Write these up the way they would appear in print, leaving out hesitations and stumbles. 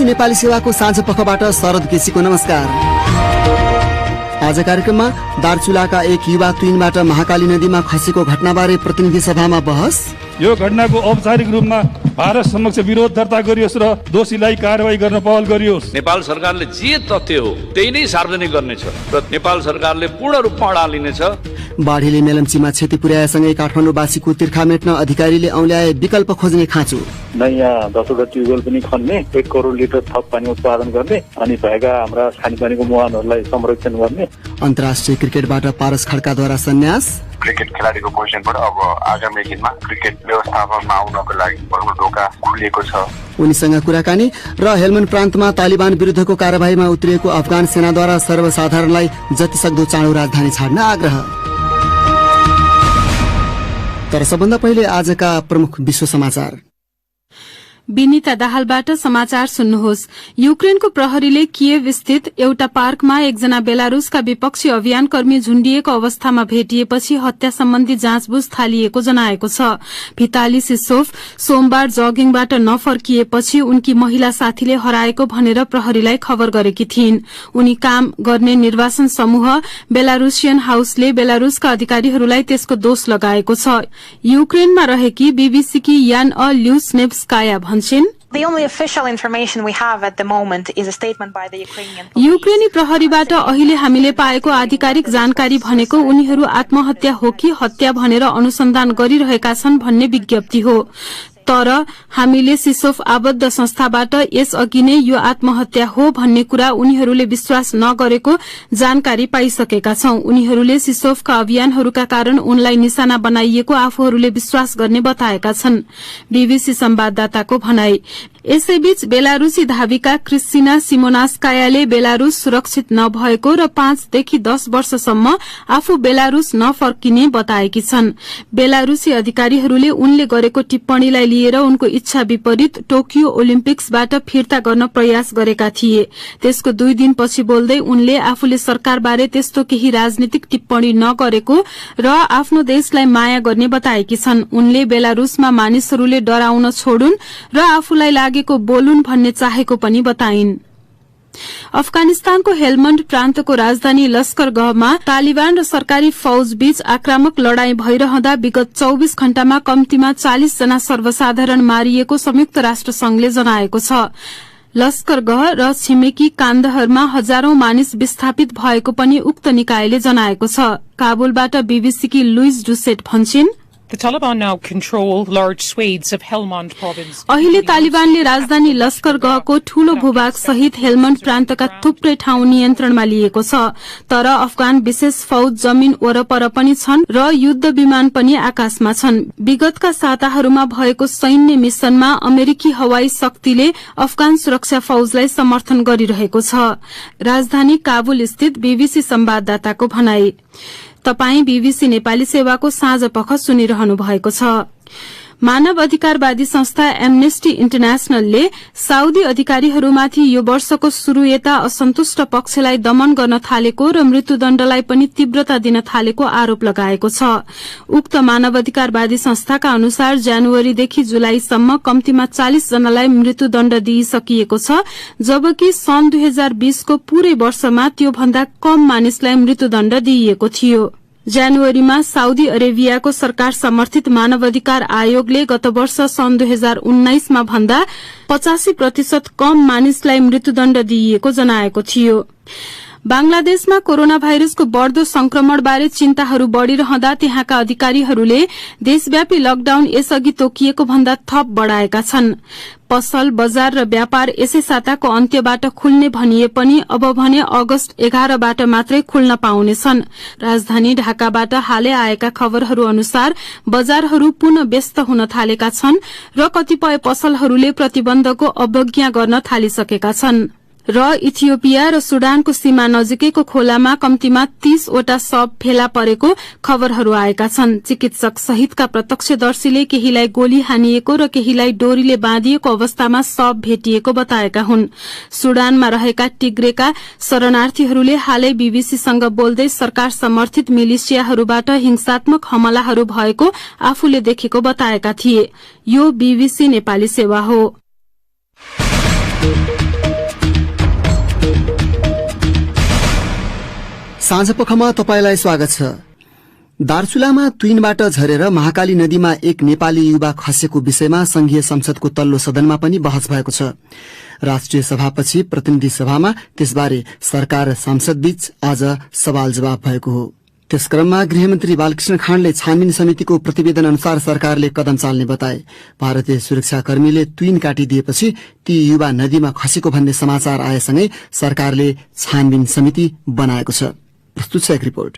नेपाली सेवाको साँझ पखबाट शरद केसीको नमस्कार। आज कार्यक्रममा दार्चुलाका एक युवा तुइनबाट महाकाली नदीमा खसेको घटनाबारे प्रतिनिधि सभामा बहस। यो घटनाको औपचारिक रूपमा भारत समक्ष विरोध दर्ता गरियोस् र दोषीलाई कारवाही गर्न पहल गरियोस्। नेपाल सरकारले जे तथ्य हो त्यही नै सार्वजनिक गर्नेछ र नेपाल सरकारले पूर्ण रूपमा अडालिनेछ। बाढीले मेलम्चीमा क्षति पुर्याएसँगै काठमाडौँवासीको तिर्खा मेट्न अधिकारीले औल्याए विकल्प खोज्ने खाँचो। नयाँ 10वटा ट्युबवेल पनि खन्ने, 1 करोड लिटर थप पानी उत्पादन गर्ने अनि भएका हाम्रा खानेपानीको मुहानहरूलाई संरक्षण गर्ने। अन्तर्राष्ट्रिय क्रिकेटबाट पारस खड्काद्वारा सन्यास। क्रिकेट खेलाडीको पोजिसनबाट अब आगामी दिनमा क्रिकेट व्यवस्थापनमा आउनको लागि बडो ढोका खुलिएको छ। उनीसँग कुराकानी र हेल्मन्ड प्रान्तमा तालिबान विरुद्धको कार्यवाहीमा उत्रिएको अफगान सेनाद्वारा सर्वसाधारणलाई जतिसक्दो चाँडो राजधानी छाड्न आग्रह। तर सबभन्दा पहिले आजका प्रमुख विश्व समाचार। विनिता दाहालबाट समाचार सुन्नुहोस्। युक्रेनको प्रहरीले कियेभ स्थित एउटा पार्कमा एकजना बेलारूसका विपक्षी अभियानकर्मी झुण्डिएको अवस्थामा भेटिएपछि हत्या सम्बन्धी जाँचबुझ थालिएको जनाएको छ। भिताली सिसोभ सोमबार जगिङबाट नफर्किएपछि उनकी महिला साथीले हराएको भनेर प्रहरीलाई खबर गरेकी थिइन्। उनी काम गर्ने निर्वासन समूह बेलारूसियन हाउसले बेलारूसका अधिकारीहरूलाई त्यसको दोष लगाएको छ। युक्रेनमा रहेकी बीबीसीकी यान ल्युसनेभस्काया The only official information we have at the moment is a statement by the Ukrainian police. युक्रेनी प्रहरीबाट अहिले हामीले पाएको आधिकारिक जानकारी भनेको उनीहरू आत्महत्या हो कि हत्या भनेर अनुसन्धान गरिरहेका छन् भन्ने विज्ञप्ति हो। तर हामीले सिसोफ आबद्ध संस्थाबाट यसअघि नै यो आत्महत्या हो भन्ने कुरा उनीहरूले विश्वास नगरेको जानकारी पाइसकेका छौं। उनीहरूले सिसोफका अभियानहरूका कारण उनलाई निशाना बनाइएको आफूहरूले विश्वास गर्ने बताएका छन्। बीबीसी संवाददाताको भनाई। यसैबीच बेलारूसी धाविका क्रिस्टिना सिमोनास्कायाले बेलारूस सुरक्षित नभएको र 5 देखि 10 वर्षसम्म आफू बेलारूस नफर्किने बताएकी छन्। बेलारूसी अधिकारीहरूले उनले गरेको टिप्पणीलाई लिएर उनको इच्छा विपरीत टोकियो ओलिम्पिक्सबाट फिर्ता गर्न प्रयास गरेका थिए। त्यसको 2 दिनपछि बोल्दै उनले आफूले सरकारबारे त्यस्तो केही राजनीतिक टिप्पणी नगरेको र आफ्नो देशलाई माया गर्ने बताएकी छन्। उनले बेलारूसमा मानिसहरूले डराउन छोडुन् र आफूलाई लागेको बोलुन् भन्ने चाहेको पनि बताइन्। अफगानिस्तानको हेल्मन्ड प्रान्तको राजधानी लस्करगहमा तालिबान र सरकारी फौज बीच आक्रामक लड़ाई भइरहँदा विगत 24 घण्टामा कम्तीमा 40 जना सर्वसाधारण मारिएको संयुक्त राष्ट्र संघले जनाएको छ। लस्करगह र छिमेकी कान्दहरमा हजारौं मानिस विस्थापित भएको पनि उक्त निकायले जनाएको छ। काबुलबाट बीबीसीकी Louis डुसेट भन्छिन्, The Taliban now control large swathes of Helmand province. अहिले तालिबानले राजधानी लस्करगहको ठूलो भूभाग सहित हेल्मन्ड प्रान्तका थुप्रै ठाउँ नियन्त्रणमा लिएको छ। तर अफगान विशेष फौज जमिन वरपर पनि छन् र युद्ध विमान पनि आकाशमा छन्। विगतका साताहरूमा भएको सैन्य मिशनमा अमेरिकी हवाई शक्तिले अफगान सुरक्षा फौजलाई समर्थन गरिरहेको छ। राजधानी काबुल स्थित बीबीसी संवाददाताको भनाई। तपाई बीबीसी नेपाली सेवाको साँझ पख सुनिरहनु भएको छ। मानव अधिकारवादी संस्था एमनेस्टी इन्टरनेशनलले साउदी अधिकारीहरूमाथि यो वर्षको शुरू यता असन्तुष्ट पक्षलाई दमन गर्न थालेको र मृत्युदण्डलाई पनि तीव्रता दिन थालेको आरोप लगाएको छ। उक्त मानवाधिकारवादी संस्थाका अनुसार जनवरीदेखि जुलाईसम्म कम्तीमा 40 जनालाई मृत्युदण्ड दिइसकिएको छ, जबकि सन् 2020 को पूरै वर्षमा त्यो भन्दा कम मानिसलाई मृत्युदण्ड दिइएको थियो। जनवरीमा साउदी अरेबियाको सरकार समर्थित मानवाधिकार आयोगले गत वर्ष सन् 2019 मा भन्दा 85% कम मानिसलाई मृत्युदण्ड दिइएको जनाएको थियो। बांग्लादेशमा कोरोना भाइरसको बढ़दो संक्रमणबारे चिन्ताहरू बढ़िरहँदा त्यहाँका अधिकारीहरूले देशव्यापी लकडाउन यसअघि तोकिएको भन्दा थप बढ़ाएका छन्। पसल, बजार र व्यापार यसै साताको अन्त्यबाट खुल्ने भनिए पनि अब भने अगस्त 11बाट मात्रै खुल्न पाउनेछन्। राजधानी ढाकाबाट हालै आएका खबरहरू अनुसार बजारहरू पुनः व्यस्त हुन थालेका छन् र कतिपय पसलहरूले प्रतिबन्धको अवज्ञा गर्न थालिसकेका छन्। र इथियोपिया र सुडानको सीमा नजिकैको खोलामा कम्तीमा 30 वटा शव फेला परेको खबरहरू आएका छन्। चिकित्सक सहितका प्रत्यक्षदर्शीले केहीलाई गोली हानिएको र केहीलाई डोरीले बाँधिएको अवस्थामा शव भेटिएको बताएका हुन्। सुडानमा रहेका टिग्रेका शरणार्थीहरूले हालै बीबीसीसँग बोल्दै सरकार समर्थित मिलिशियाहरूबाट हिंसात्मक हमलाहरू भएको आफूले देखेको बताएका थिए। यो बीबीसी नेपाली सेवा हो। साँझपखमा तपाईलाई स्वागत छ। दार्चुलामा तुइनबाट झरेर महाकाली नदीमा एक नेपाली युवा खसेको विषयमा संघीय संसदको तल्लो सदनमा पनि बहस भएको छ। राष्ट्रिय सभापछि प्रतिनिधि सभामा त्यसबारे सरकार र सांसद बीच आज सवाल जवाब भएको हो। त्यस क्रममा गृहमन्त्री बालकृष्ण खाँडले छानबिन समितिको प्रतिवेदन अनुसार सरकारले कदम चाल्ने बताए। भारतीय सुरक्षाकर्मीले तुइन काटिदिएपछि ती युवा नदीमा खसेको भन्ने समाचार आएसँगै सरकारले छानबिन समिति बनाएको छ। प्रस्तुत छ एक रिपोर्ट।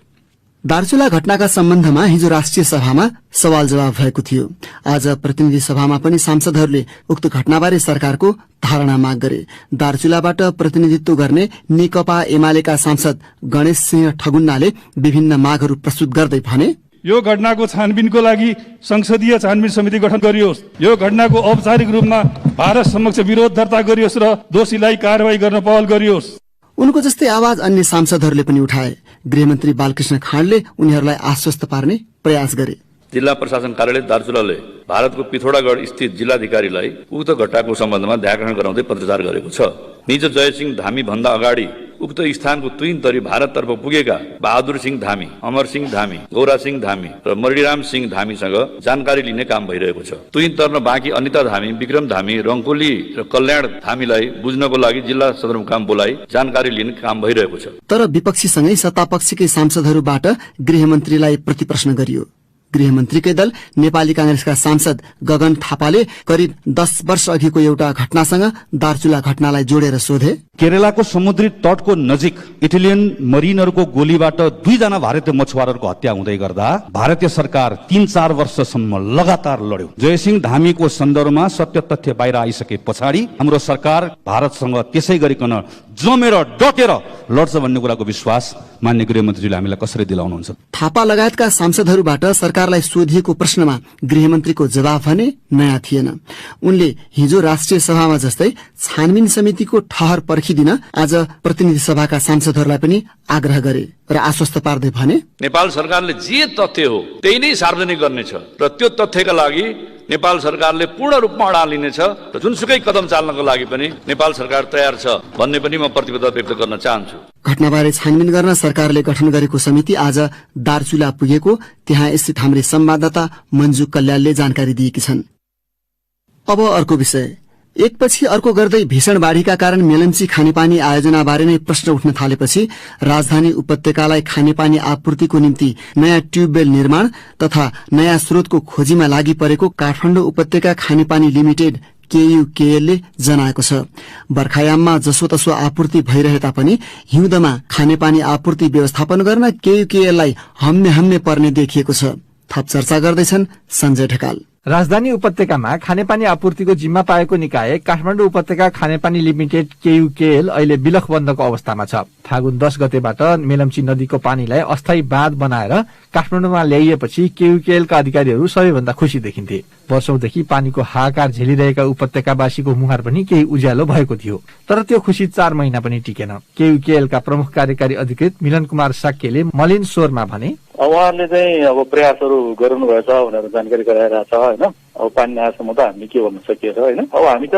दार्चुला घटनाका सम्बन्धमा हिजो राष्ट्रिय सभामा सवाल जवाब भएको थियो। आज प्रतिनिधि सभामा पनि सांसदहरूले उक्त घटनाबारे सरकारको धारणा माग गरे। दार्चुलाबाट प्रतिनिधित्व गर्ने नेकपा एमालेका सांसद गणेश सिंह ठगुन्नाले विभिन्न मागहरू प्रस्तुत गर्दै भने, यो घटनाको छानबिनको लागि संसदीय छानबिन समिति गठन गरियोस्। यो घटनाको औपचारिक रूपमा भारत समक्ष विरोध दर्ता गरियोस् र दोषीलाई कारवाही गर्न पहल गरियोस्। उनको जस्तै आवाज अन्य सांसदहरूले पनि उठाए। गृहमन्त्री बालकृष्ण खाँडले उनीहरूलाई आश्वस्त पार्ने प्रयास गरे। जिल्ला प्रशासन कार्यालय दार्चुलाले भारतको पिथौरागढ़ स्थित जिल्लाधिकारीलाई उक्त घटनाको सम्बन्धमा ध्यान गराउँदै पत्रचार गरेको छ। निज जयसिंह धामी भन्दा अगाडि उक्त स्थानको तुइन तरी भारततर्फ पुगेका बहादुर सिंह धामी, अमर सिंह धामी, गौरा सिंह धामी र मणिराम सिंह धामीसँग जानकारी लिने काम भइरहेको छ। तुइन तर्न बाँकी अनिता धामी, विक्रम धामी, रङ्कोली र कल्याण धामीलाई बुझ्नको लागि जिल्ला सदरमुकाम बोलाई जानकारी लिने काम भइरहेको छ। तर विपक्षीसँगै सत्तापक्षकै सांसदहरूबाट गृहमन्त्रीलाई प्रतिप्रश्न गरियो। गृहमन्त्रीकै दल नेपाली कांग्रेसका सांसद गगन थापाले करिब 10 वर्ष अघिको एउटा घटनासँग दार्चुला घटनालाई जोडेर सोधे, केरलाको समुद्री तटको नजिक इटालियन मरिनहरूको गोलीबाट 2 जना भारतीय मछुवारहरूको हत्या हुँदै गर्दा भारतीय सरकार 3-4 वर्षसम्म लगातार लड्यो। जयसिंह धामीको सन्दर्भमा सत्य तथ्य बाहिर आइसके पछाडि हाम्रो सरकार भारतसँग त्यसै गरिकन जमेर डटेर लड्छ भन्ने कुराको विश्वास मान्य गृहमन्त्रीले हामीलाई कसरी दिलाउनुहुन्छ? थापा लगायतका सांसदहरूबाट सरकारलाई सोधिएको प्रश्नमा गृहमन्त्रीको जवाफ भने नयाँ थिएन। उनले हिजो राष्ट्रिय सभामा जस्तै छानबिन समितिको ठहर पर्खिदिन आज प्रतिनिधि सभाका सांसदहरूलाई पनि आग्रह गरे र आश्वस्त पार्दै भने, नेपाल सरकारले जे तथ्य हो त्यही नै सार्वजनिक गर्नेछ र त्यो तथ्यका लागि नेपाल सरकारले पूर्ण रूपमा अडान लिनेछ र जुनसुकै कदम चाल्नको लागि पनि नेपाल सरकार तयार छ भन्ने पनि म प्रतिबद्धता व्यक्त गर्न चाहन्छु। घटनाबारे छानबिन गर्न सरकारले गठन गरेको समिति आज दार्चुला पुगेको त्यहाँ स्थित हाम्री संवाददाता मन्जु कल्याणले जानकारी दिएकी छन्। अब अर्को विषय। एकपछि अर्को गर्दै भीषण बाढ़ीका कारण मेलम्ची खानेपानी आयोजनाबारे नै प्रश्न उठ्न थालेपछि राजधानी उपत्यकालाई खानेपानी आपूर्तिको निम्ति नयाँ ट्युबवेल निर्माण तथा नयाँ स्रोतको खोजीमा लागि परेको काठमाडौँ उपत्यका खानेपानी लिमिटेड KUKL जनाएको छ। बर्खायाममा जसोतसो आपूर्ति भइरहे तापनि हिउँदमा खानेपानी आपूर्ति व्यवस्थापन गर्न KUKL लाई हम्मे पर्ने देखिएको छ। थप चर्चा गर्दैछन् सञ्जय ढकाल। राजधानी उपत्यकामा खानेपानी आपूर्तिको जिम्मा पाएको निकाय काठमाडौँ उपत्यका खानेपानी लिमिटेड KUKL अहिले बिलखबन्दको अवस्थामा छ। फागुन 10 गतेबाट मेलम्ची नदीको पानीलाई अस्थायी बाँध बनाएर काठमाडौँमा ल्याइएपछि KUKL का अधिकारीहरू सबैभन्दा खुशी देखिन्थे। वर्षौंदेखि पानीको हाहाकार झेलिरहेका उपत्यकावासीको मुहार पनि केही उज्यालो भएको थियो। तर त्यो खुशी 4 महिना पनि टिकेन। KUKL का प्रमुख कार्यकारी अधिकृत मिलन कुमार साक्यले मलिन स्वरमा भने, उहाँहरूले चाहिँ अब प्रयासहरू गर्नु भएछ भनेर जानकारी गराइरहेको छ हैन। अब पानी नआएसम्म त हामीले के भन्न सकिएछ हैन। अब हामी त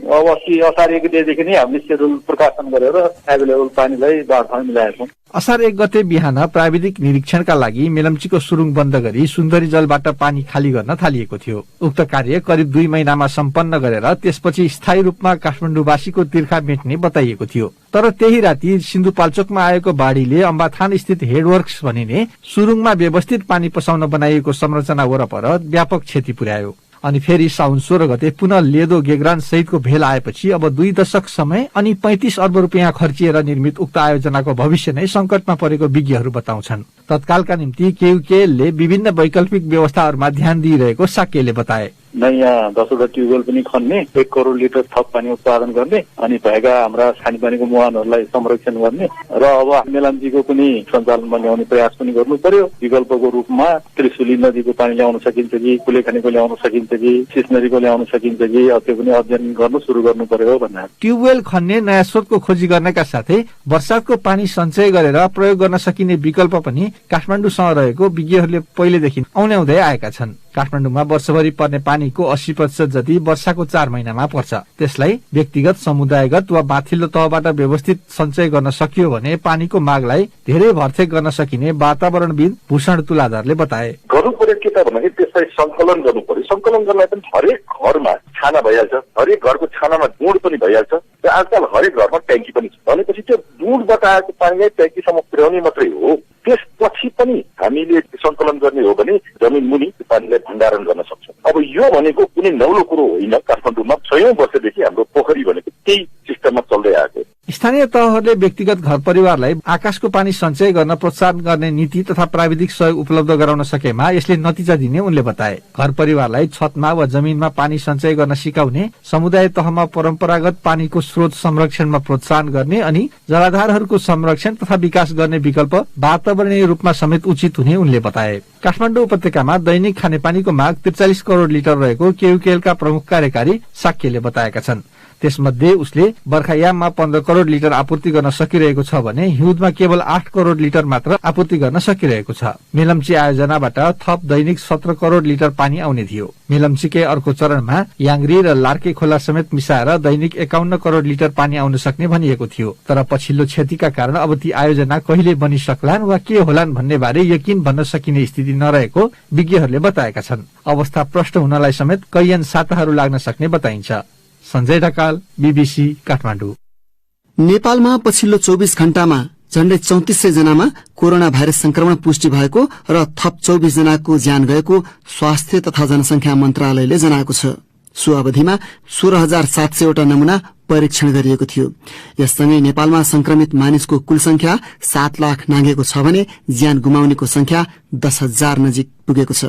अब असार 1 गतेदेखि नै हामीले शेड्युल प्रकाशन गरेर एभाइलेबल पानीलाई बाढमा मिलाएको छौं। असार 1 गते बिहान प्राविधिक निरीक्षणका लागि मेलम्चीको सुरुङ बन्द गरी सुन्दरी जलबाट पानी खाली गर्न थालिएको थियो। उक्त कार्य करिब 2 महिनामा सम्पन्न गरेर त्यसपछि स्थायी रूपमा काठमाडौँवासीको तिर्खा मेट्ने बताइएको थियो। तर त्यही राति सिन्धुपाल्चोकमा आएको बाढीले अम्बाथान स्थित हेडवर्क्स भनिने सुरुङमा व्यवस्थित पानी पसाउन बनाइएको संरचना वरपर व्यापक क्षति पुर्यायो। अनि फेरि साउन 16 गते पुनः लेदो गेग्रान सहितको भेल आएपछि अब 2 दशक समय अनि 35 अर्ब रुपियाँ खर्चिएर निर्मित उक्त आयोजनाको भविष्य नै संकटमा परेको विज्ञहरू बताउँछन्। तत्कालका निम्ति KUKL ले विभिन्न वैकल्पिक व्यवस्थाहरूमा ध्यान दिइरहेको साक्यले बताए। नयाँ 10वटा ट्युबवेल पनि खन्ने, 1 करोड लिटर थप पानी उत्पादन गर्ने अनि भएका हाम्रा खानेपानीको मुहानहरूलाई संरक्षण गर्ने र अब मेलम्चीको पनि सञ्चालनमा ल्याउने प्रयास पनि गर्नु पर्यो। विकल्पको रूपमा त्रिशुली नदीको पानी ल्याउन सकिन्छ कि, कुलेखानीको ल्याउन सकिन्छ कि, सिस्नरीको ल्याउन सकिन्छ कि, त्यो पनि अध्ययन गर्नु सुरु गर्नु पर्यो भन्ने। ट्युबवेल खन्ने, नयाँ स्रोतको खोजी गर्नका साथै वर्षाको पानी सञ्चय गरेर प्रयोग गर्न सकिने विकल्प पनि काठमाडौँसँग रहेको विज्ञहरूले पहिलेदेखि औल्याउँदै आएका छन्। काठमाडौँमा वर्षभरि पर्ने पानीको 80% जति वर्षाको 4 महिनामा पर्छ। त्यसलाई व्यक्तिगत, समुदायगत वा माथिल्लो तहबाट व्यवस्थित सञ्चय गर्न सकियो भने पानीको मागलाई धेरै भरथेक गर्न सकिने वातावरणविद भूषण तुलाधरले बताए। गर्नु पर्यो के त भन्दाखेरि त्यसलाई संकलन गर्नु पर्यो। संकलन गर्नलाई पनि हरेक घरमा छाना भइहाल्छ, हरेक घरको छानामा डुँड पनि भइहाल्छ र आजकल हरेक घरमा ट्याङ्की पनि छ। भनेपछि त्यो डुँडबाट आएको पानीलाई ट्याङ्कीसम्म पुर्याउने मात्रै हो। त्यसपछि पनि हामीले संकलन गर्ने हो भने जमिन मुनि पानीलाई भण्डारण गर्न सक्छौँ। अब यो भनेको कुनै नौलो कुरो होइन। काठमाडौँमा 6औं वर्षदेखि हाम्रो पोखरी भनेको त्यही सिस्टममा चल्दै आएको। स्थानीय तहहरूले व्यक्तिगत घर परिवारलाई आकाशको पानी सञ्चय गर्न प्रोत्साहन गर्ने नीति तथा प्राविधिक सहयोग उपलब्ध गराउन सकेमा यसले नतिजा दिने उनले बताए। घर परिवारलाई छतमा वा जमिनमा पानी सञ्चय गर्न सिकाउने, समुदाय तहमा परम्परागत पानीको स्रोत संरक्षणमा प्रोत्साहन गर्ने अनि जलाधारहरूको संरक्षण तथा विकास गर्ने विकल्प वातावरणीय रूपमा समेत उचित हुने उनले बताए। काठमाडौँ उपत्यकामा दैनिक खानेपानीको माग 43 करोड लिटर रहेको केयुकेएलका प्रमुख कार्यकारी साक्यले बताएका छन्। त्यसमध्ये उसले बर्खायाममा 15 करोड लिटर आपूर्ति गर्न सकिरहेको छ भने हिउँदमा केवल 8 करोड लिटर मात्र आपूर्ति गर्न सकिरहेको छ। मेलम्ची आयोजनाबाट थप दैनिक 17 करोड लिटर पानी आउने थियो। मेलम्चीकै अर्को चरणमा याङ्ग्री र लार्के खोला समेत मिसाएर दैनिक 51 करोड लिटर पानी आउन सक्ने भनिएको थियो। तर पछिल्लो क्षतिका कारण अब ती आयोजना कहिले बनिसक्लान् वा के होलान् भन्ने बारे यकिन भन्न सकिने स्थिति नरहेको विज्ञहरूले बताएका छन्। अवस्था प्रष्ट हुनलाई समेत कैयन साताहरू लाग्न सक्ने बताइन्छ। सञ्जय ढकाल, बीबीसी काठमाडौँ। नेपालमा पछिल्लो 24 घण्टामा झण्डै 3400 जनामा कोरोना भाइरस संक्रमण पुष्टि भएको र थप 24 जनाको ज्यान गएको स्वास्थ्य तथा जनसंख्या मन्त्रालयले जनाएको छ। सो अवधिमा 16,700 वटा नमूना परीक्षण गरिएको थियो। यससँगै नेपालमा संक्रमित मानिसको कुल संख्या 7 लाख नाघेको छ भने ज्यान गुमाउनेको संख्या 10,000 नजिक पुगेको छ।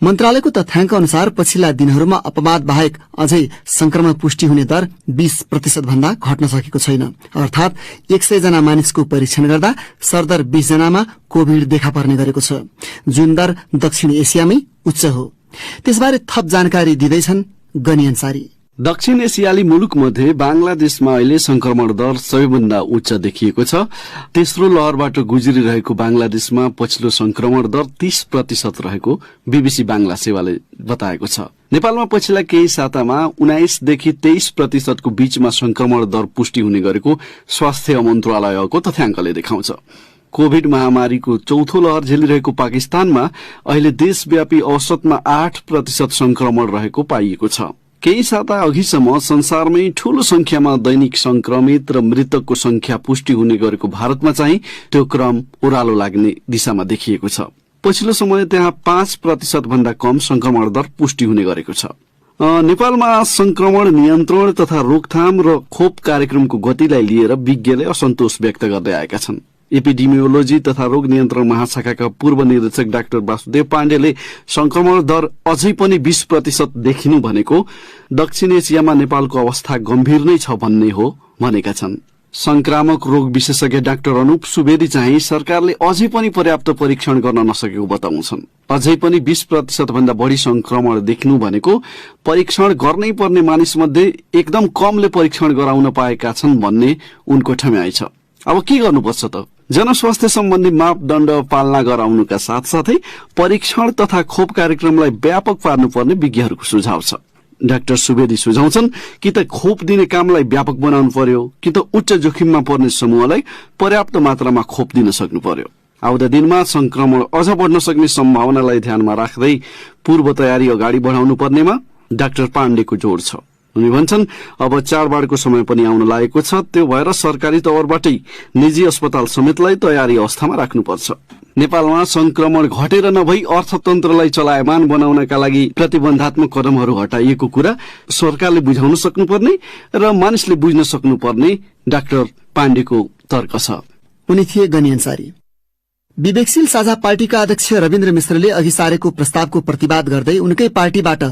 मन्त्रालयको तथ्याङ्क अनुसार पछिल्ला दिनहरूमा अपवाद बाहेक अझै संक्रमण पुष्टि हुने दर 20% भन्दा घट्न सकेको छैन। अर्थात 100 जना मानिसको परीक्षण गर्दा सरदर 20 जनामा कोभिड देखा पर्ने गरेको छ, जुन दर दक्षिण एसियामै उच्च हो। त्यसबारे थप जानकारी दिँदैछन् गनी अन्सारी। दक्षिण एसियाली मुलुक मध्ये बांग्लादेशमा अहिले संक्रमण दर सबैभन्दा उच्च देखिएको छ। तेस्रो लहरबाट गुज्रिरहेको बांग्लादेशमा पछिल्लो संक्रमण दर 30% रहेको बीबीसी बांग्ला सेवाले बताएको छ। नेपालमा पछिल्ला केही सातामा 19 देखि 23% को बीचमा संक्रमण दर पुष्टि हुने गरेको स्वास्थ्य मन्त्रालयको तथ्याङ्कले देखाउँछ। कोभिड महामारीको चौथो लहर झेलिरहेको पाकिस्तानमा अहिले देशव्यापी औसतमा 8% संक्रमण रहेको पाइएको छ। केही साता अघिसम्म संसारमै ठूलो संख्यामा दैनिक संक्रमित र मृतकको संख्या पुष्टि हुने गरेको भारतमा चाहिँ त्यो क्रम ओह्रालो लाग्ने दिशामा देखिएको छ। पछिल्लो समय त्यहाँ 5% भन्दा कम संक्रमण दर पुष्टि हुने गरेको छ। नेपालमा संक्रमण नियन्त्रण तथा रोकथाम र खोप कार्यक्रमको गतिलाई लिएर विज्ञले असन्तोष व्यक्त गर्दै आएका छन्। एपिडेमियोलोजी तथा रोग नियन्त्रण महाशाखाका पूर्व निर्देशक डाक्टर वासुदेव पाण्डेले संक्रमण दर अझै पनि 20% देखिनु भनेको दक्षिण एसियामा नेपालको अवस्था गम्भीर नै छ भन्ने हो भनेका छन्। संक्रामक रोग विशेषज्ञ डाक्टर अनुप सुवेदी चाहिँ सरकारले अझै पनि पर्याप्त परीक्षण गर्न नसकेको बताउँछन्। अझै पनि 20% भन्दा बढी संक्रमण देखिनु भनेको परीक्षण गर्नै पर्ने मानिसमध्ये एकदम कमले परीक्षण गराउन पाएका छन् भन्ने उनको ठम्याइ छ। अब के गर्नुपर्छ त? जनस्वास्थ्य सम्बन्धी मापदण्ड पालना गराउनुका साथसाथै परीक्षण तथा खोप कार्यक्रमलाई व्यापक पार्नुपर्ने विज्ञहरूको सुझाव छ। डाक्टर सुवेदी सुझाउँछन् कि त खोप दिने कामलाई व्यापक बनाउनु पर्यो कि त उच्च जोखिममा पर्ने समूहलाई पर्याप्त मात्रामा खोप दिन सक्नु पर्यो। आउँदा दिनमा संक्रमण अझ बढ्न सक्ने सम्भावनालाई ध्यानमा राख्दै पूर्व तयारी अगाडि बढाउनु पर्नेमा डाक्टर पाण्डेको जोड छ। उनी भन्छन् अब चाडबाडको समय पनि आउन लागेको छ, त्यो भएर सरकारी तवरबाटै निजी अस्पताल समेतलाई तयारी अवस्थामा राख्नुपर्छ। नेपालमा संक्रमण घटेर नभई अर्थतन्त्रलाई चलायमान बनाउनका लागि प्रतिबन्धात्मक कदमहरू हटाइएको कुरा सरकारले बुझाउन सक्नुपर्ने र मानिसले बुझ्न सक्नुपर्ने डाक्टर पाण्डेको तर्क छ। उनी थिए गनी अन्सारी। विवेकशील साझा पार्टीका अध्यक्ष रविन्द्र मिश्रले अघि सारेको प्रस्तावको प्रतिवाद गर्दै उनकै पार्टीबाट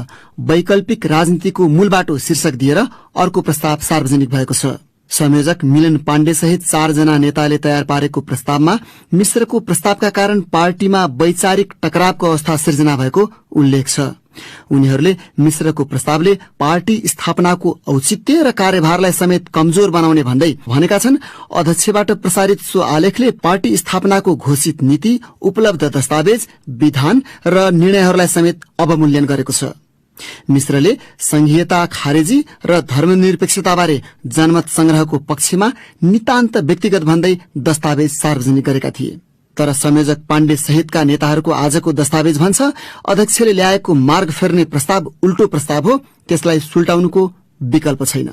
वैकल्पिक राजनीतिको मूल बाटो शीर्षक दिएर अर्को प्रस्ताव सार्वजनिक भएको छ। संयोजक मिलन पाण्डे सहित 4 जना नेताले तयार पारेको प्रस्तावमा मिश्रको प्रस्तावका कारण पार्टीमा वैचारिक टकरावको अवस्था सिर्जना भएको उल्लेख छ। उनीहरूले मिश्रको प्रस्तावले पार्टी स्थापनाको औचित्य र कार्यभारलाई समेत कमजोर बनाउने भन्दै भनेका छन् अध्यक्षबाट प्रसारित सो आलेखले पार्टी स्थापनाको घोषित नीति, उपलब्ध दस्तावेज, विधान र निर्णयहरूलाई समेत अवमूल्यन गरेको छ। मिश्रले संघीयता खारेजी र धर्मनिरपेक्षताबारे जनमत संग्रहको पक्षमा नितान्त व्यक्तिगत भन्दै दस्तावेज सार्वजनिक गरेका थिए। तर संयोजक पाण्डे सहितका नेताहरूको आजको दस्तावेज भन्छ अध्यक्षले ल्याएको मार्ग फेर्ने प्रस्ताव उल्टो प्रस्ताव हो, त्यसलाई सुल्टाउनुको विकल्प छैन।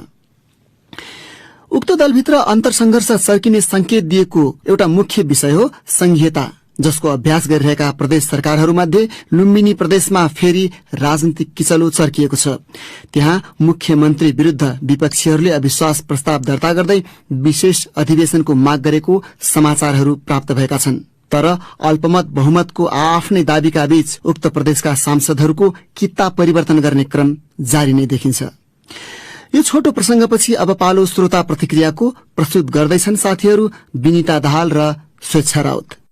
उक्त दलभित्र अन्तरसंघर्ष सर्किने संकेत दिएको एउटा मुख्य विषय हो संघीयता, जसको अभ्यास गरिरहेका प्रदेश सरकारहरूमध्ये लुम्बिनी प्रदेशमा फेरि राजनीतिक किचलो चर्किएको छ। त्यहाँ मुख्यमन्त्री विरूद्ध विपक्षीहरूले अविश्वास प्रस्ताव दर्ता गर्दै विशेष अधिवेशनको माग गरेको समाचारहरू प्राप्त भएका छन्। तर अल्पमत बहुमतको आफ्नै दाबीका बीच उक्त प्रदेशका सांसदहरूको कित्ता परिवर्तन गर्ने क्रम जारी नै देखिन्छ। यो छोटो प्रसंगपछि अब पालो श्रोता प्रतिक्रियाको प्रस्तुत गर्दैछन् साथीहरू विनिता दाहाल र स्वेच्छा राउत।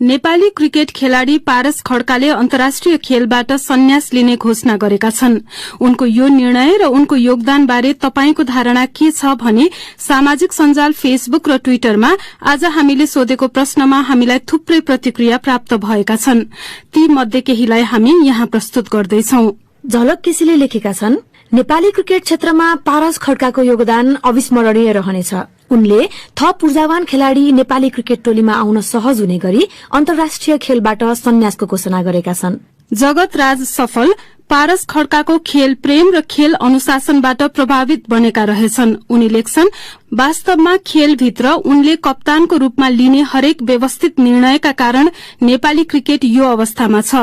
नेपाली क्रिकेट खेलाड़ी पारस खड्काले अन्तर्राष्ट्रिय खेलबाट सन्यास लिने घोषणा गरेका छन्। उनको यो निर्णय र उनको योगदान बारे तपाईको धारणा के छ भने सामाजिक सञ्जाल फेसबुक र ट्विटरमा आज हामीले सोधेको प्रश्नमा हामीलाई थुप्रै प्रतिक्रिया प्राप्त भएका छन्। ती मध्ये केहीलाई हामी यहाँ प्रस्तुत गर्दैछौ। झलक केसीले लेखेका छन्, नेपाली क्रिकेट क्षेत्रमा पारस खड्काको योगदान अविस्मरणीय रहनेछ। उनले थप ऊर्जावान खेलाड़ी नेपाली क्रिकेट टोलीमा आउन सहज हुने गरी अन्तर्राष्ट्रिय खेलबाट सन्यासको घोषणा गरेका छन्। जगत राज सफल पारस खड्काको खेल प्रेम र खेल अनुशासनबाट प्रभावित बनेका रहेछन्। उनी लेख्छन्, वास्तवमा खेलभित्र उनले कप्तानको रूपमा लिने हरेक व्यवस्थित निर्णयका कारण नेपाली क्रिकेट यो अवस्थामा छ।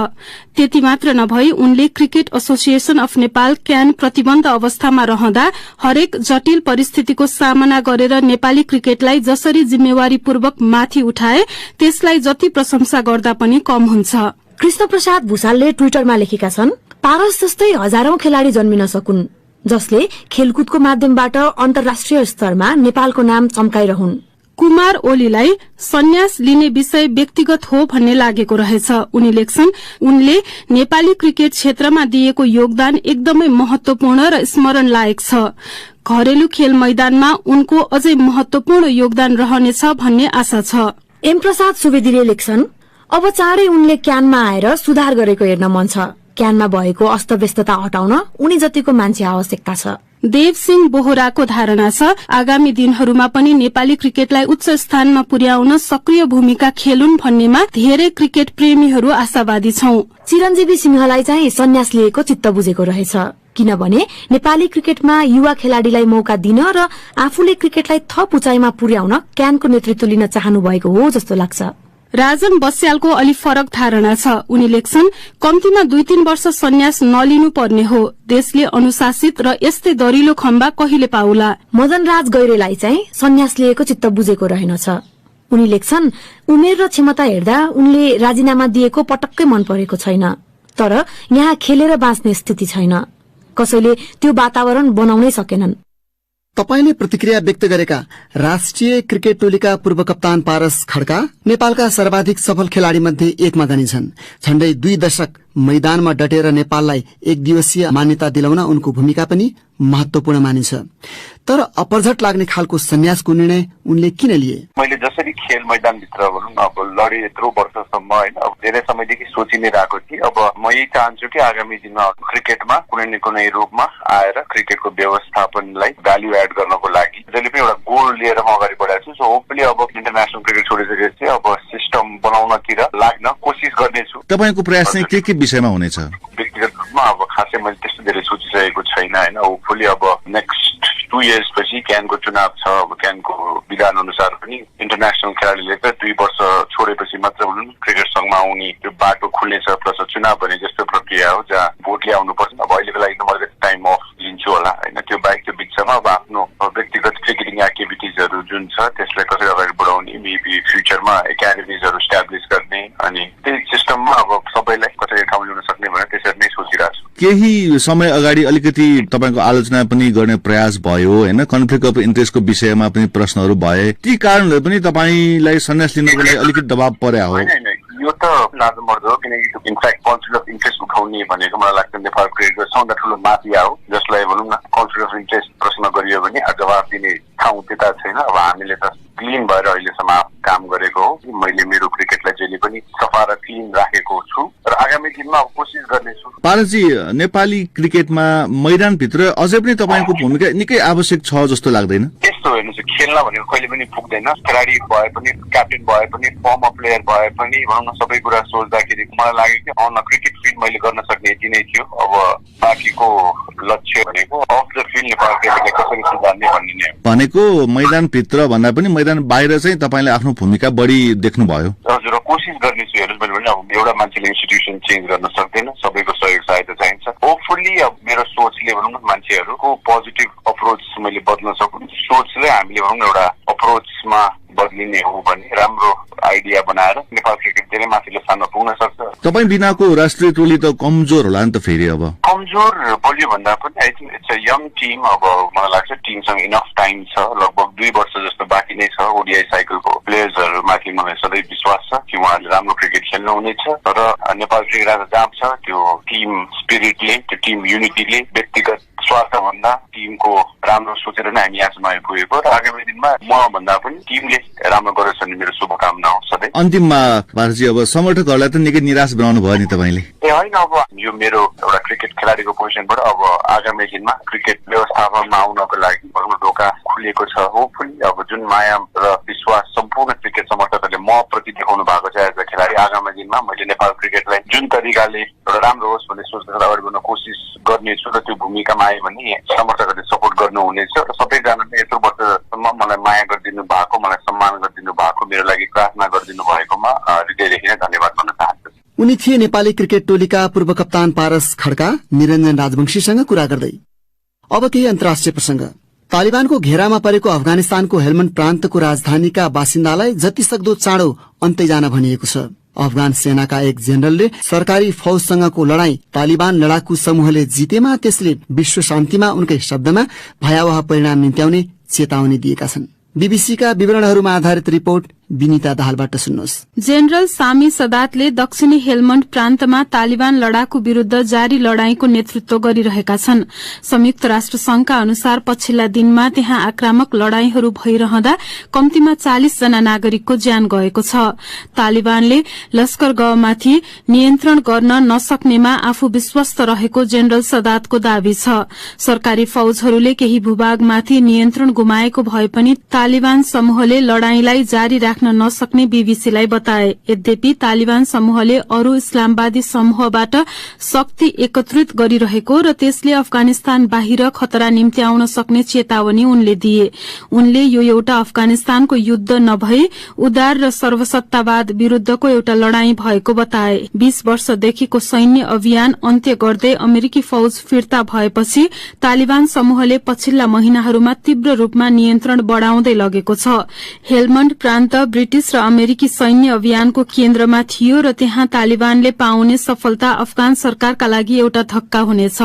त्यति मात्र नभई उनले cricket association of Nepal can प्रतिबन्ध अवस्थामा रहँदा हरेक जटिल परिस्थितिको सामना गरेर नेपाली क्रिकेटलाई जसरी जिम्मेवारीपूर्वक माथि उठाए त्यसलाई जति प्रशंसा गर्दा पनि कम हुन्छ। कृष्ण प्रसाद भूषालले ट्विटरमा लेखेका छन्, पारस जस्तै हजारौं खेलाड़ी जन्मिन सकुन् जसले खेलकुदको माध्यमबाट अन्तर्राष्ट्रिय स्तरमा नेपालको नाम चम्काइरहुन्। कुमार ओलीलाई सन्यास लिने विषय व्यक्तिगत हो भन्ने लागेको रहेछ। उनी लेख्छन्, उनले नेपाली क्रिकेट क्षेत्रमा दिएको योगदान एकदमै महत्वपूर्ण र स्मरण लायक छ। घरेलु खेल मैदानमा उनको अझै महत्वपूर्ण योगदान रहनेछ भन्ने आशा छ। एम प्रसाद सुवेदीले लेख्छन्, अब चाँडै उनले क्यानमा आएर सुधार गरेको हेर्न मन छ। क्यानमा भएको अस्तव्यस्तता हटाउन उनी जतिको मान्छे आवश्यकता छ। देव सिंह बोहराको धारणा छ, आगामी दिनहरूमा पनि नेपाली क्रिकेटलाई उच्च स्थानमा पुर्याउन सक्रिय भूमिका खेलुन् भन्नेमा धेरै क्रिकेट प्रेमीहरू आशावादी छौं। चिरञ्जीवी सिंहलाई चाहिँ सन्यास लिएको चित्त बुझेको रहेछ, किनभने नेपाली क्रिकेटमा युवा खेलाड़ीलाई मौका दिन र आफूले क्रिकेटलाई थप उचाइमा पुर्याउन क्यानको नेतृत्व लिन चाहनु भएको हो जस्तो लाग्छ। राजन बस्यालको अलि फरक धारणा छ। उनी लेख्छन्, कम्तीमा 2-3 वर्ष सन्यास नलिनु पर्ने हो। देशले अनुशासित र यस्तै दरिलो खम्बा कहिले पाउला। मदन राज गैरेलाई चाहिँ सन्यास लिएको चित्त बुझेको रहेनछ। उनी लेख्छन्, उमेर र क्षमता हेर्दा उनले राजीनामा दिएको पटक्कै मन परेको छैन, तर यहाँ खेलेर बाँच्ने स्थिति छैन। कसैले त्यो वातावरण बनाउनै सकेनन्। तपाईले प्रतिक्रिया व्यक्त गरेका राष्ट्रिय क्रिकेट टोलीका पूर्व कप्तान पारस खड्का नेपालका सर्वाधिक सफल खेलाड़ी मध्ये एकमा गनिन्छन्। झण्डै 2 दशक मैदानमा डटेर नेपाललाई एक दिवसीय मान्यता दिलाउन उनको भूमिका पनि महत्वपूर्ण मानिन्छ। तर अपरझट लाग्ने खालको सन्यासको निर्णय उनले किन लिए? मैले जसरी खेल मैदानभित्र भनौँ न अब लडे यत्रो वर्षसम्म होइन, अब धेरै समयदेखि सोचि नै रहेको थिएँ। अब म यही चाहन्छु कि आगामी दिनमा क्रिकेटमा कुनै न कुनै रूपमा आएर क्रिकेटको व्यवस्थापनलाई भ्याल्यू एड गर्नको लागि जहिले पनि एउटा गोल लिएर म अगाडि बढाएको छु। सो होपफुली अब इन्टरनेसनल क्रिकेट छोडिसकेपछि अब सिस्टम बनाउनतिर लाग्न कोसिस गर्नेछु। तपाईको प्रयास चाहिँ के विषयमा हुनेछ? व्यक्तिगत रूपमा अब खासै मैले त्यस्तो धेरै सोचिसकेको छैन होइन। होपफुली अब नेक्स्ट 2 years पछि क्यानको चुनाव छ। अब क्यानको विधान अनुसार पनि इन्टरनेसनल खेलाडीले त 2 वर्ष छोडेपछि मात्र क्रिकेट संघमा आउने त्यो बाटो खुल्नेछ। प्लस चुनाव भने जस्तो प्रक्रिया हो जहाँ भोट ल्याउनु पर्छ। अब अहिलेको लागि त मैले टाइम अफ लिन्छु होला होइन। त्यो बाहेक त्यो बिचमा अब आफ्नो व्यक्तिगत क्रिकेटिङ एक्टिभिटिजहरू जुन छ त्यसलाई कसरी अगाडि बढाउने, मेबी फ्युचरमा एकाडेमिजहरू इस्टाब्लिस गर्ने अनि त्यही सिस्टममा अब सबैलाई कसरी ठाउँ ल्याउन सक्ने भनेर त्यसरी नै सोचिरहेको छु। केही समय अगाडि अलिकति तपाईको आलोचना पनि गर्ने प्रयास भयो होइन, कन्फ्लिक्ट अफ इन्ट्रेस्टको विषयमा पनि प्रश्नहरू भए। ती कारणले पनि तपाईलाई सन्यास लिनको लागि अलिकति दबाव पर्या हो? यो यो त लाजमर्दो हो, किनकि इनफ्याक्ट कन्फ्लिक्ट अफ इन्ट्रेस्ट उठाउने भनेको मलाई लाग्छ नेपाल क्रेडिटको सबभन्दा ठुलो माफिया हो, जसलाई भनौँ न कन्फ्लिक्ट अफ इन्ट्रेस्ट प्रश्न गरियो भने जवाब दिने ठाउँ त्यता छैन। अब हामीले त क्लिन भएर अहिलेसम्म काम गरेको हो। मैले मेरो क्रिकेटलाई जहिले पनि सफा र क्लिन राखेको छु र आगामी दिनमा अब कोसिस गर्नेछु। पारसजी, नेपाली क्रिकेटमा मैदानभित्र अझै पनि तपाईँको भूमिका निकै आवश्यक छ जस्तो लाग्दैन? यस्तो हेर्नुहोस्, खेल्न भनेको कहिले पनि पुग्दैन। खेलाडी भए पनि, क्याप्टेन भए पनि, फर्मर प्लेयर भए पनि, भनौँ न सबै कुरा सोच्दाखेरि मलाई लाग्यो कि अन क्रिकेट फिल्ड मैले गर्न सक्ने यति नै थियो। अब बाँकीको लक्ष्य भनेको अफ द फिल्ड नेपाल क्रिकेटलाई कसरी सुधार्ने भन्ने नै हो। भनेको मैदानभित्र भन्दा पनि मैदान बाहिर चाहिँ तपाईँले आफ्नो भूमिका बढी देख्नुभयो? हजुर, कोसिस गर्नेछु। हेर्नुहोस्, मैले भने अब एउटा मान्छेले इन्स्टिट्युसन चेन्ज गर्न सक्दैन, सबैको सहयोग सहायता चाहिन्छ। होपफुल्ली अब मेरो सोचले भनौँ न मान्छेहरूको पोजिटिभ अप्रोच मैले बदल्न सकौँ, सोचले हामीले भनौँ न एउटा अप्रोचमा बदलिने हो भने राम्रो आइडिया बनाएर नेपाल क्रिकेट धेरै माथिल्लो स्थानमा पुग्न सक्छ। तपाईँ बिनाको राष्ट्रिय टोली त कमजोर होला नि त फेरि? अब कमजोर बलियो भन्दा पनि I think it's a young team. अब मलाई लाग्छ टिमसँग इनफ टाइम छ, लगभग 2 वर्ष जस्तो बाँकी नै छ। ओडिआई साइकलको प्लेयर्सहरूमाथि मलाई सधैँ विश्वास छ कि उहाँहरूले राम्रो क्रिकेट खेल्नु हुनेछ। तर नेपाल क्रिकेट आज जहाँ छ त्यो टिम स्पिरिटले, त्यो टिम युनिटीले, व्यक्तिगत स्वार्थभन्दा टिमको राम्रो सोचेर नै हामी यहाँसम्म आइपुगेको र आगामी दिनमा म भन्दा पनि टिमले राम्रो गरोस् भन्ने मेरो शुभकामना हो सधैँ। अन्तिममा पारसजी, अब समर्थकहरूलाई त निकै निराश बनाउनु भयो नि तपाईँले? होइन, अब यो मेरो एउटा क्रिकेट खेलाडीको पोजिसनबाट अब आगामी दिनमा क्रिकेट व्यवस्थापनमा आउनको लागि भनौँ ढोका खुलिएको छ। होपफुली अब जुन माया र विश्वास सम्पूर्ण क्रिकेट समर्थकहरूले म प्रति देखाउनु भएको छ एज अ खेलाडी, आगामी दिनमा मैले नेपाल क्रिकेटलाई जुन तरिकाले एउटा राम्रो होस् भन्ने सोचेर अगाडि बढ्न कोसिस गर्नेछु र त्यो भूमिकामा आयो भने समर्थकहरूले सपोर्ट गर्नुहुनेछ र सबैजनाले यत्रो वर्षसम्म मलाई माया गरिदिनु भएको, मलाई सम्मान गरिदिनु भएको, मेरो लागि प्रार्थना गरिदिनु भएकोमा हृदयदेखि नै धन्यवाद भन्न चाहन्छु। उनी थिए नेपाली क्रिकेट टोलीका पूर्व कप्तान पारस खड्का निरञ्जन राजवंशीसँग कुरा गर्दै। अब केही अन्तर्राष्ट्रिय प्रसंग। तालिबानको घेरामा परेको अफगानिस्तानको हेलमण्ड प्रान्तको राजधानीका बासिन्दालाई जतिसक्दो चाँडो अन्त्य जान भनिएको छ। अफगान सेनाका एक जेनरलले सरकारी फौजसँगको लडाई तालिबान लडाकु समूहले जितेमा त्यसले विश्व शान्तिमा उनकै शब्दमा भयावह परिणाम निम्त्याउने चेतावनी दिएका छन्। बीबीसीका विवरणहरूमा आधारित रिपोर्ट विनिता दाहालबाट सुन्नुहोस्। जेनरल सामी सदातले दक्षिणी हेलमण्ड प्रान्तमा तालिबान लडाकु विरूद्ध जारी लडाईँको नेतृत्व गरिरहेका छन्। संयुक्त राष्ट्र संघका अनुसार पछिल्ला दिनमा त्यहाँ आक्रामक लडाईँहरू भइरहँदा कम्तीमा 40 जना नागरिकको ज्यान गएको छ। तालिबानले लश्कर गहमाथि नियन्त्रण गर्न नसक्नेमा आफू विश्वस्त रहेको जेनरल सदातको दावी छ। सरकारी फौजहरूले केही भूभागमाथि नियन्त्रण गुमाएको भए पनि तालिबान समूहले लडाईँलाई जारी राख्न नसक्ने बीबीसीलाई बताए। यद्यपि तालिबान समूहले अरू इस्लामवादी समूहबाट शक्ति एकत्रित गरिरहेको र त्यसले अफगानिस्तान बाहिर खतरा निम्त्याउन सक्ने चेतावनी उनले दिए। उनले यो एउटा अफगानिस्तानको युद्ध नभई उदार र सर्वसत्तावाद विरूद्धको एउटा लडाईँ भएको बताए। 20 वर्षदेखिको सैन्य अभियान अन्त्य गर्दै अमेरिकी फौज फिर्ता भएपछि तालिबान समूहले पछिल्ला महिनाहरूमा तीव्र रूपमा नियन्त्रण बढ़ाउँदै लगेको छ। हेलमण्ड प्रान्त ब्रिटिश र अमेरिकी सैन्य अभियानको केन्द्रमा थियो र त्यहाँ तालिबानले पाउने सफलता अफगान सरकारका लागि एउटा धक्का हुनेछ।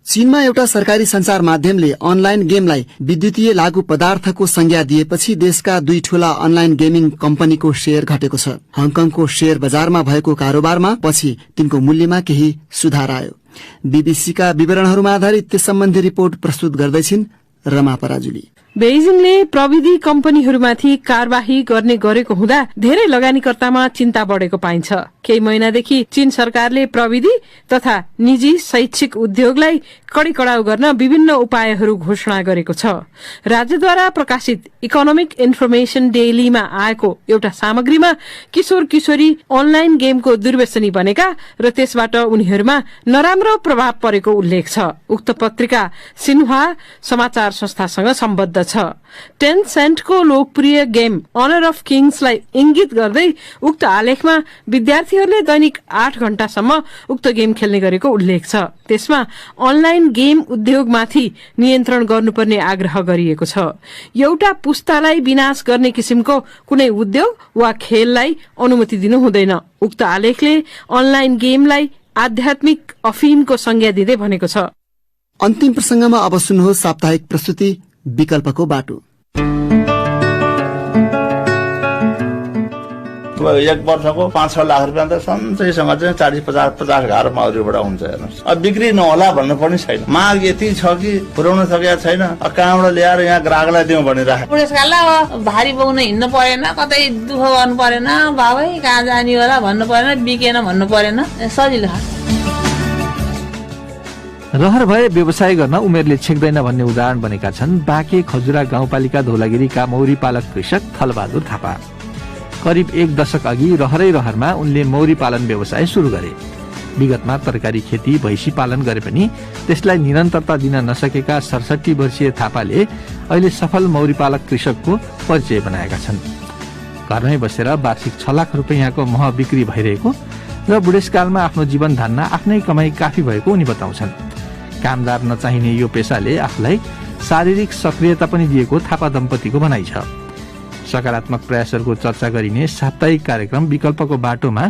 चीनमा एउटा सरकारी संचार माध्यमले अनलाइन गेमलाई विद्युतीय लागू पदार्थको संज्ञा दिएपछि देशका 2 ठूला अनलाइन गेमिङ कम्पनीको शेयर घटेको छ। हङकङको शेयर बजारमा भएको कारोबारमा पछि तिनको मूल्यमा केही सुधार आयो। बीबीसीका विवरणहरूमा आधारित त्यस सम्बन्धी रिपोर्ट प्रस्तुत गर्दैछिन् रमा पराजुली। बेजिङले प्रविधि कम्पनीहरूमाथि कार्यवाही गर्ने गरेको हुँदा धेरै लगानीकर्तामा चिन्ता बढ़ेको पाइन्छ। केही महिनादेखि चीन सरकारले प्रविधि तथा निजी शैक्षिक उद्योगलाई कडी कडाउ गर्न विभिन्न उपायहरू घोषणा गरेको छ। राज्यद्वारा प्रकाशित इकोनोमिक इन्फर्मेशन डेलीमा आएको एउटा सामग्रीमा किशोर किशोरी अनलाइन गेमको दुर्व्यसनी बनेका र त्यसबाट उनीहरूमा नराम्रो प्रभाव परेको उल्लेख छ। उक्त पत्रिका सिन्हुआ समाचार संस्थासँग सम्बद्ध छ। टेन्सेन्टको लोकप्रिय गेम अनर अफ किङ्सलाई इंगित गर्दै उक्त आलेखमा विद्यार्थीहरूले दैनिक 8 घण्टासम्म उक्त गेम खेल्ने गरेको उल्लेख छ। त्यसमा अनलाइन गेम उद्योगमाथि नियन्त्रण गर्नुपर्ने आग्रह गरिएको छ। एउटा पुस्तालाई विनाश गर्ने किसिमको कुनै उद्योग वा खेललाई अनुमति दिनु हुँदैन। उक्त आलेखले अनलाइन गेमलाई आध्यात्मिक अफिमको संज्ञा दिँदै भनेको छ। अन्तिम प्रसंगमा अब सुन्नुहोस् साप्ताहिक प्रस्तुति विकल्पको बाटो। 1 वर्षको 5-6 लाख रुपियाँ त सन्चैसँग चाहिँ 40-50 घर माउरीबाट हुन्छ हेर्नुहोस्। अब बिक्री नहोला भन्नु पनि छैन, माग यति छ कि पुर्याउन सकेका छैन, कहाँबाट ल्याएर यहाँ ग्राहकलाई दिउँ भनिराखेको। बुढेसकाललाई भारी बोक्न हिँड्नु परेन, कतै दुःख गर्नु परेन, बाबै कहाँ जाने होला भन्नु परेन, बिकेन भन्नु परेन, सजिलो। रहर भए व्यवसाय गर्न उमेरले छेक्दैन भन्ने उदाहरण बनेका छन् बाँके खजुरा गाउँपालिका धौलागिरीका मौरी पालक कृषक थलबहादुर थापा। करिब 1 दशक अघि रहरमा उनले मौरी पालन व्यवसाय सुरु गरे। विगतमा तरकारी खेती, भैँसी पालन गरे पनि त्यसलाई निरन्तरता दिन नसकेका 67 वर्षीय थापाले अहिले सफल मौरी पालक कृषकको परिचय बनाएका छन्। घरमै बसेर वार्षिक 6 लाख रुपियाँको मह बिक्री भइरहेको र बुढेसकालमा आफ्नो जीवन धान्न आफ्नै कमाई काफी भएको उनी बताउँछन्। कामदार नचाहिने यो पेसाले आफूलाई शारीरिक सक्रियता पनि दिएको थापा दम्पतिको भनाइ छ। सकारात्मक प्रयासहरूको चर्चा गरिने साप्ताहिक कार्यक्रम विकल्पको बाटोमा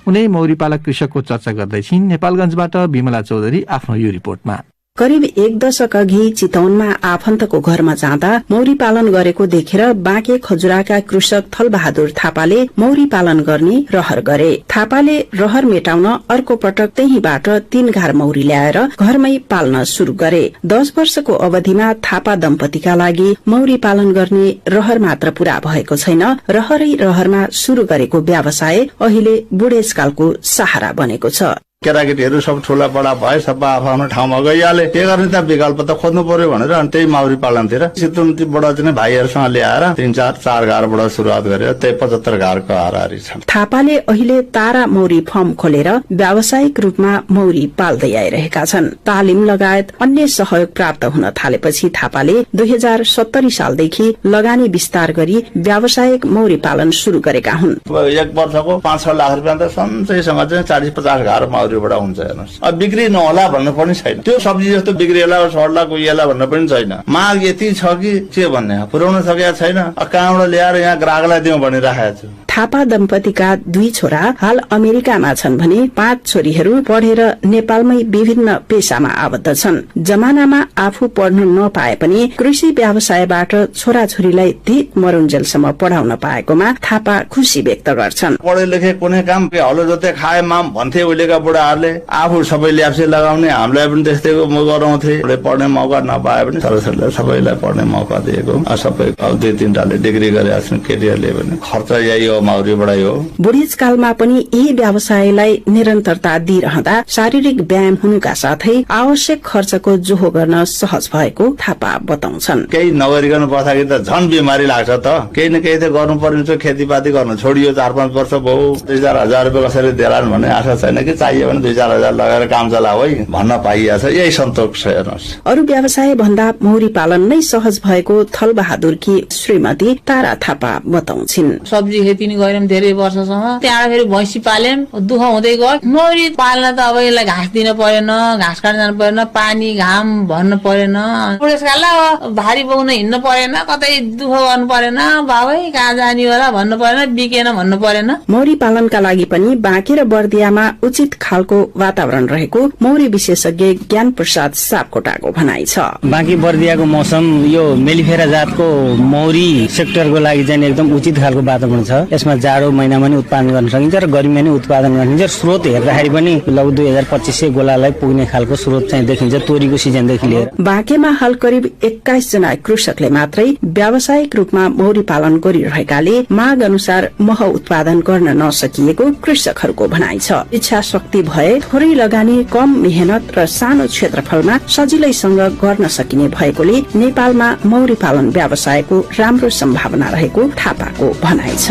उनै मौरी पालक कृषकको चर्चा गर्दैछिन् नेपालगञ्जबाट विमला चौधरी आफ्नो यो रिपोर्टमा। करिब 1 दशक अघि चितवनमा आफन्तको घरमा जाँदा मौरी पालन गरेको देखेर बाँके खजुराका कृषक थलबहादुर थापाले मौरी पालन गर्ने रहर गरे। थापाले रहर मेटाउन अर्को पटक त्यहीबाट 3 घार मौरी ल्याएर घरमै पाल्न शुरू गरे। 10 वर्षको अवधिमा थापा दम्पतिका लागि मौरी पालन गर्ने रहर मात्र पूरा भएको छैन, रहरमा शुरू गरेको व्यवसाय अहिले बुढेसकालको सहारा बनेको छ। केटाकेटीहरू सब ठुला बडा भए सबै आफ्नो ठाउँमा गइहाले, के गर्ने त विकल्प त खोज्नु पर्यो भनेर अनि त्यही माउरी पालनतिर चितवनबाट चाहिँ भाइहरूसँग ल्याएर 3-4 घरबाट सुरुवात गरेर त्यही 75 घरको हाराहारी छन्। थापाले अहिले तारा मौरी फर्म खोलेर व्यावसायिक रूपमा मौरी पाल्दै आइरहेका छन्। तालिम लगायत अन्य सहयोग प्राप्त हुन थालेपछि थापाले 2070 सालदेखि लगानी विस्तार गरी व्यावसायिक मौरी पालन शुरू गरेका हुन्। 1 वर्षको 5-6 लाख रुपियाँ त सन्चैसँग चाहिँ 40-50 घर माउरीबाट हुन्छ हेर्नुहोस्। अब बिक्री नहोला भन्नु पनि छैन, त्यो सब्जी जस्तो बिग्रिएला सड्ला कुहिएला भन्नु पनि छैन, माग यति छ कि के भन्ने पुर्याउन सकेका छैन, कहाँबाट ल्याएर यहाँ ग्राहकलाई दिउँ भनिराखेको छु। थापा दम्पतिका 2 छोरा हाल अमेरिकामा छन् भने 5 छोरीहरू पढेर नेपालमै विभिन्न पेशामा आबद्ध छन्। जमानामा आफू पढ्न नपाए पनि कृषि व्यवसायबाट छोराछोरीलाई धिक मरुन्जेलसम्म पढाउन पाएकोमा थापा खुशी व्यक्त गर्छन्। पढे लेखे कुनै काम हलो जोते खाए माम भन्थे उहिलेका बुढाहरूले, आफू सबै ल्याप्से लगाउने हामीलाई पनि त्यस्तै गराउँथे। पढ्ने मौका नपाए पनि छोराछोरीलाई सबैलाई पढ्ने मौका दिएको। सबै 2-3टाले डिग्री गरेका छन्, केटीहरूले पनि खर्च यही हो माउरीबाट हो। बुढेसकालमा पनि यही व्यवसायलाई निरन्तरता दिइरहँदा शारीरिक व्यायाम हुनुका साथै आवश्यक खर्चको जोहो गर्न सहज भएको थापा बताउँछन्। केही नगरिकन बस्दाखेरि त झन बिमारी लाग्छ त, केही न केही त गर्नु पर्ने, खेतीपाती गर्न छोडियो। 4-5 वर्ष भयो, 2-4 हजार रुपियाँ कसैले देलान् भन्ने आशा छैन कि चाहियो भने 2-4 हजार लगाएर काम चलाऊ है भन्न पाइएको छ, यही सन्तोष छ हेर्नुहोस्। अरू व्यवसाय भन्दा मौरी पालन नै सहज भएको थलबहादुरकी श्रीमती तारा थापा बताउँछिन्। सब्जी खेती गऱ्यौं धेरै वर्षसम्म, त्यहाँबाट फेरि भैँसी पाल्यौं, दुःख हुँदै गयो। मौरी पाल्न त अब यसलाई घाँस दिन परेन, घाँस काट्न जानु परेन, पानी घाम भर्नु परेन, बुढेसकाललाई भारी बोक्न हिँड्नु परेन, कतै दुःख गर्नु परेन, बाबै कहाँ जाने होला भन्नु परेन, बिकेन भन्नु परेन। मौरी पालनका लागि पनि बाँके र बर्दियामा उचित खालको वातावरण रहेको मौरी विशेषज्ञ ज्ञान प्रसाद सापकोटाको भनाइ छ। बाँके बर्दियाको मौसम यो मेलिफेरा जातको मौरी सेक्टरको लागि चाहिँ एकदम उचित खालको वातावरण छ। यसमा जाडो महिनामा नि उत्पादन गर्न सकिन्छ र गर्मीमा नि उत्पादन गर्न सकिन्छ। स्रोत हेर्दाखेरि पनि लगभग 2500 गोलालाई पुग्ने खालको स्रोत चाहिँ देखिन्छ तोरीको सिजनदेखि लिएर। बाँकेमा हाल करिब 21 जना कृषकले मात्रै व्यावसायिक रूपमा मौरी पालन गरिरहेकाले माग अनुसार मह उत्पादन गर्न नसकिएको कृषकहरूको भनाइ छ। इच्छा शक्ति भए थोरै लगानी, कम मेहनत र सानो क्षेत्रफलमा सजिलैसँग गर्न सकिने भएकोले नेपालमा मौरी पालन व्यवसायको राम्रो सम्भावना रहेको थापाको भनाइ छ।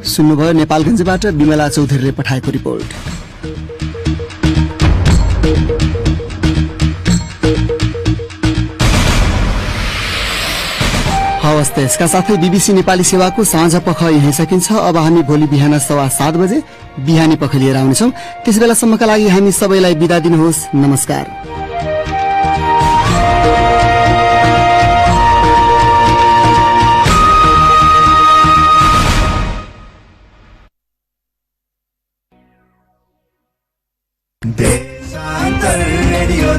सुन्नुभयो नेपालगञ्जबाट विमला चौधरीले पठाएको रिपोर्ट। हवस् त यसका साथै बीबीसी नेपाली सेवाको साँझ पख यही सकिन्छ। अब हामी भोलि बिहान 7:15 बजे बिहानी पख लिएर आउनेछौँ। त्यस बेलासम्मका लागि हामी सबैलाई बिदा दिनुहोस्। नमस्कार। देशान्तर रेडियो